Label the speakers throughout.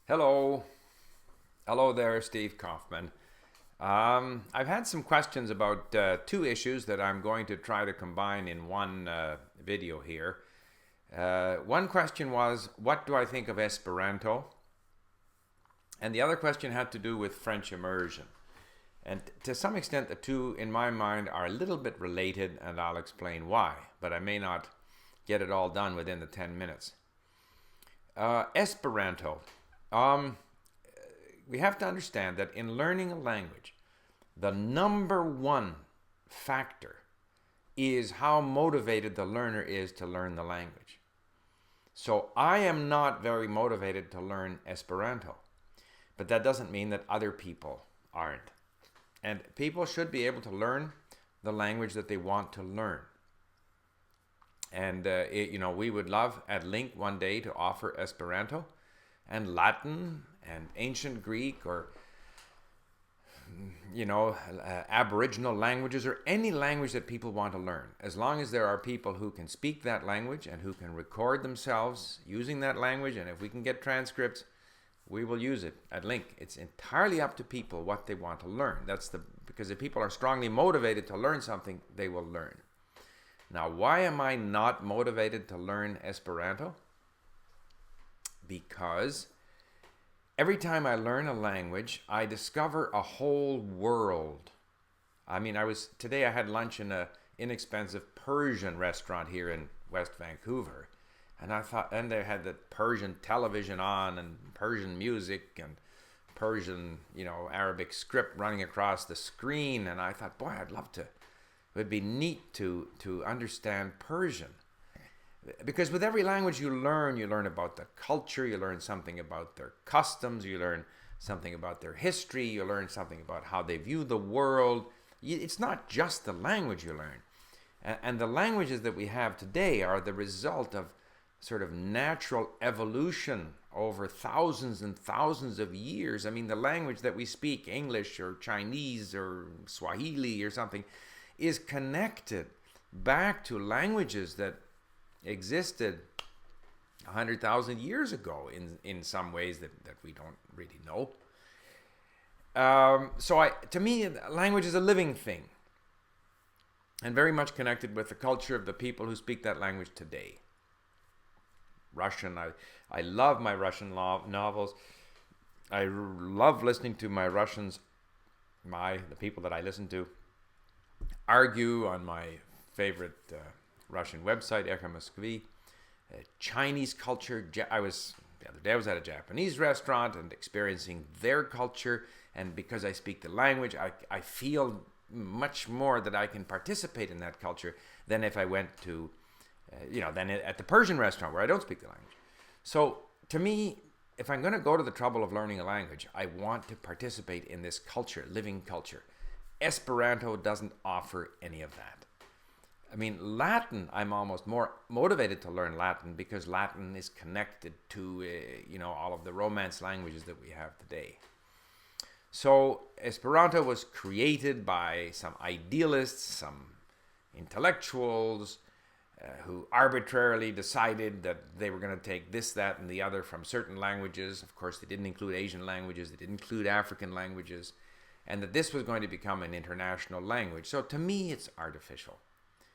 Speaker 1: Hello. Hello there, Steve Kaufmann. I've had some questions about two issues that I'm going to try to combine in one video here. One question was, what do I think of Esperanto? And the other question had to do with French immersion. And to some extent, the two, in my mind, are a little bit related, and I'll explain why, but I may not get it all done within the 10 minutes. Esperanto. Um, we have to understand that in learning a language, the number one factor is how motivated the learner is to learn the language. So I am not very motivated to learn Esperanto, but that doesn't mean that other people aren't. And people should be able to learn the language that they want to learn. And we would love at Link one day to offer Esperanto and Latin and ancient Greek, or Aboriginal languages, or any language that people want to learn. As long as there are people who can speak that language and who can record themselves using that language, and if we can get transcripts, we will use it at Link. It's entirely up to people what they want to learn. Because if people are strongly motivated to learn something, they will learn. Now, why am I not motivated to learn Esperanto? Because every time I learn a language, I discover a whole world. I mean, today I had lunch in an inexpensive Persian restaurant here in West Vancouver. And they had the Persian television on, and Persian music, and Persian, Arabic script running across the screen. And I thought, boy, I'd love to. It would be neat to understand Persian. Because with every language you learn about the culture, you learn something about their customs, you learn something about their history, you learn something about how they view the world. It's not just the language you learn. And the languages that we have today are the result of sort of natural evolution over thousands and thousands of years. I mean, the language that we speak, English or Chinese or Swahili or something, is connected back to languages that existed 100,000 years ago in some ways that we don't really know. To me, language is a living thing and very much connected with the culture of the people who speak that language today. Russian, I love my Russian novels. I love listening to my Russians, the people that I listen to, argue on my favorite Russian website, Echo Moskvi. Chinese culture. The other day I was at a Japanese restaurant and experiencing their culture, and because I speak the language, I feel much more that I can participate in that culture than if I went to than at the Persian restaurant where I don't speak the language. So to me, if I'm going to go to the trouble of learning a language, I want to participate in this culture, living culture. Esperanto doesn't offer any of that. I mean, Latin, I'm almost more motivated to learn Latin because Latin is connected to, all of the Romance languages that we have today. So Esperanto was created by some idealists, some intellectuals, who arbitrarily decided that they were going to take this, that, and the other from certain languages. Of course, they didn't include Asian languages, they didn't include African languages, and that this was going to become an international language. So to me, it's artificial.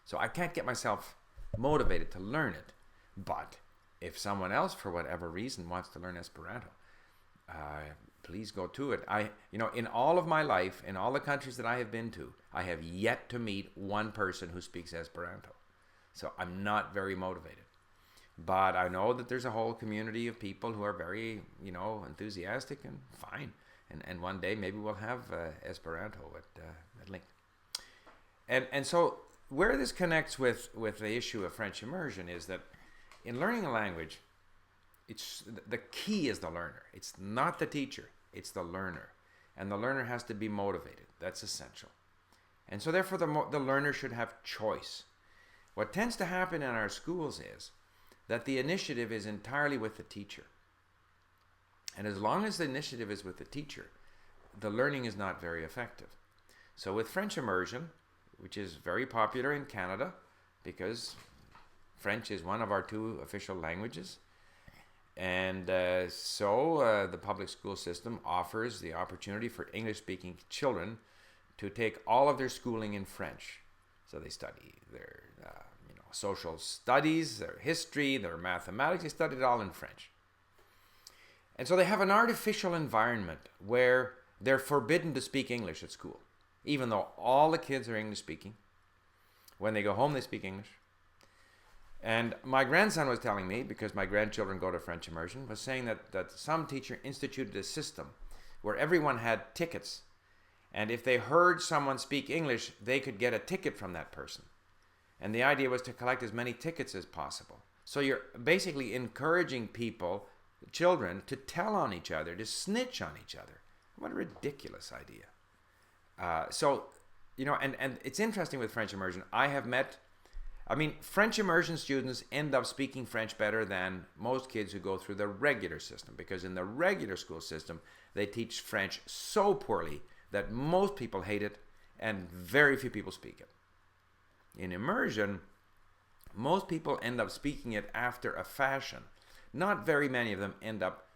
Speaker 1: So I can't get myself motivated to learn it. But if someone else, for whatever reason, wants to learn Esperanto, please go to it. In all of my life, in all the countries that I have been to, I have yet to meet one person who speaks Esperanto. So I'm not very motivated. But I know that there's a whole community of people who are very, enthusiastic, and fine. And one day maybe we'll have Esperanto at Link. And so where this connects with the issue of French immersion is that in learning a language, the key is the learner. It's not the teacher, it's the learner. And the learner has to be motivated. That's essential. And so therefore the learner should have choice. What tends to happen in our schools is that the initiative is entirely with the teacher. And as long as the initiative is with the teacher, the learning is not very effective. So with French immersion, which is very popular in Canada because French is one of our two official languages, And the public school system offers the opportunity for English-speaking children to take all of their schooling in French. So they study their social studies, their history, their mathematics. They study it all in French. And so they have an artificial environment where they're forbidden to speak English at school, even though all the kids are English-speaking. When they go home, they speak English. And my grandson was telling me, because my grandchildren go to French immersion, was saying that some teacher instituted a system where everyone had tickets. And if they heard someone speak English, they could get a ticket from that person. And the idea was to collect as many tickets as possible. So you're basically encouraging people, children, to tell on each other, to snitch on each other. What a ridiculous idea. And it's interesting with French immersion. French immersion students end up speaking French better than most kids who go through the regular system, because in the regular school system, they teach French so poorly that most people hate it and very few people speak it. In immersion, most people end up speaking it after a fashion. Not very many of them end up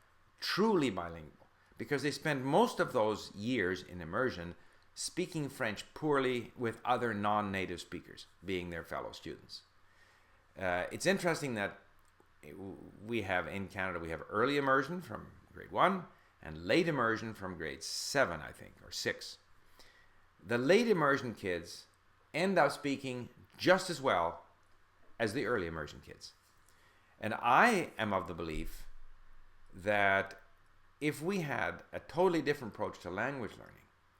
Speaker 1: truly bilingual, because they spend most of those years in immersion speaking French poorly with other non-native speakers, being their fellow students. It's interesting that we have in Canada, we have early immersion from grade 1 and late immersion from grade 7, I think, or 6. The late immersion kids end up speaking just as well as the early immersion kids. And I am of the belief that if we had a totally different approach to language learning,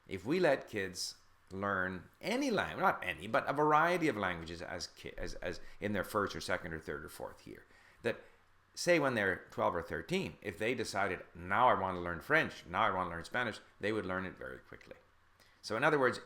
Speaker 1: if we let kids learn any language, not any, but a variety of languages as in their first or second or third or fourth year, that say when they're 12 or 13, if they decided, now I want to learn French, now I want to learn Spanish, they would learn it very quickly. So in other words,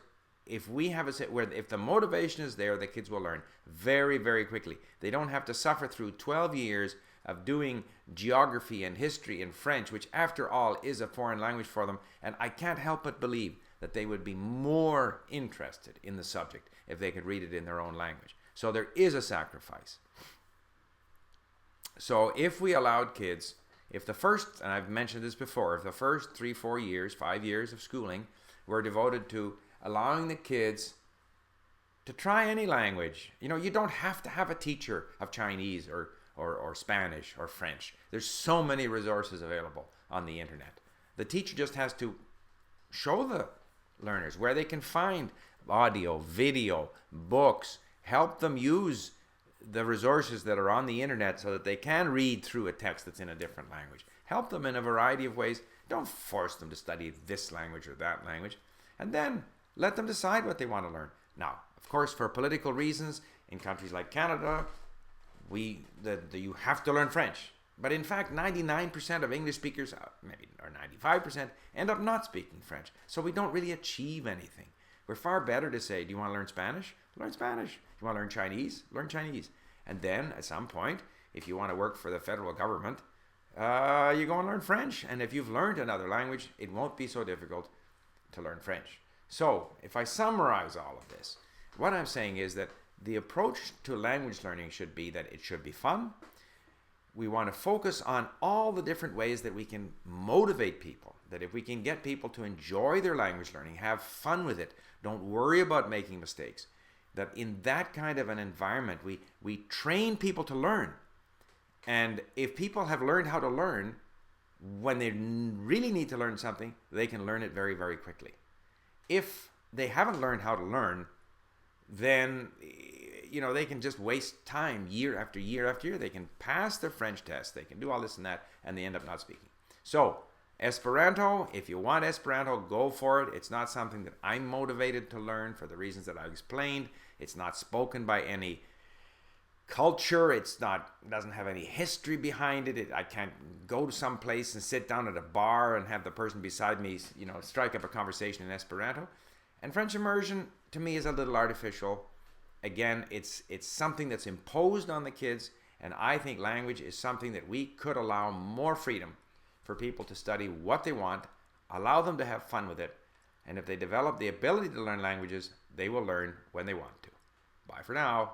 Speaker 1: if we have if the motivation is there, the kids will learn very, very quickly. They don't have to suffer through 12 years of doing geography and history in French, which after all is a foreign language for them. And I can't help but believe that they would be more interested in the subject if they could read it in their own language. So there is a sacrifice. So if we allowed kids, if the first, and I've mentioned this before, if the first 3, 4 years, 5 years of schooling were devoted to allowing the kids to try any language. You don't have to have a teacher of Chinese or Spanish or French. There's so many resources available on the internet. The teacher just has to show the learners where they can find audio, video, books, help them use the resources that are on the internet so that they can read through a text that's in a different language. Help them in a variety of ways. Don't force them to study this language or that language. And then let them decide what they want to learn. Now, of course, for political reasons, in countries like Canada, you have to learn French. But in fact, 99% of English speakers, or 95%, end up not speaking French. So we don't really achieve anything. We're far better to say, do you want to learn Spanish? Learn Spanish. You want to learn Chinese? Learn Chinese. And then, at some point, if you want to work for the federal government, you go and learn French. And if you've learned another language, it won't be so difficult to learn French. So, if I summarize all of this, what I'm saying is that the approach to language learning should be that it should be fun. We want to focus on all the different ways that we can motivate people. That if we can get people to enjoy their language learning, have fun with it, don't worry about making mistakes. That in that kind of an environment, we train people to learn. And if people have learned how to learn, when they really need to learn something, they can learn it very, very quickly. If they haven't learned how to learn, then they can just waste time year after year after year. They can pass their French test, they can do all this and that, and they end up not speaking. So, Esperanto, if you want Esperanto, go for it. It's not something that I'm motivated to learn for the reasons that I've explained. It's not spoken by any culture. Doesn't have any history behind it. I can't go to some place and sit down at a bar and have the person beside me, strike up a conversation in Esperanto. And French immersion, to me, is a little artificial. Again, it's something that's imposed on the kids, and I think language is something that we could allow more freedom for people to study what they want, allow them to have fun with it, and if they develop the ability to learn languages, they will learn when they want to. Bye for now.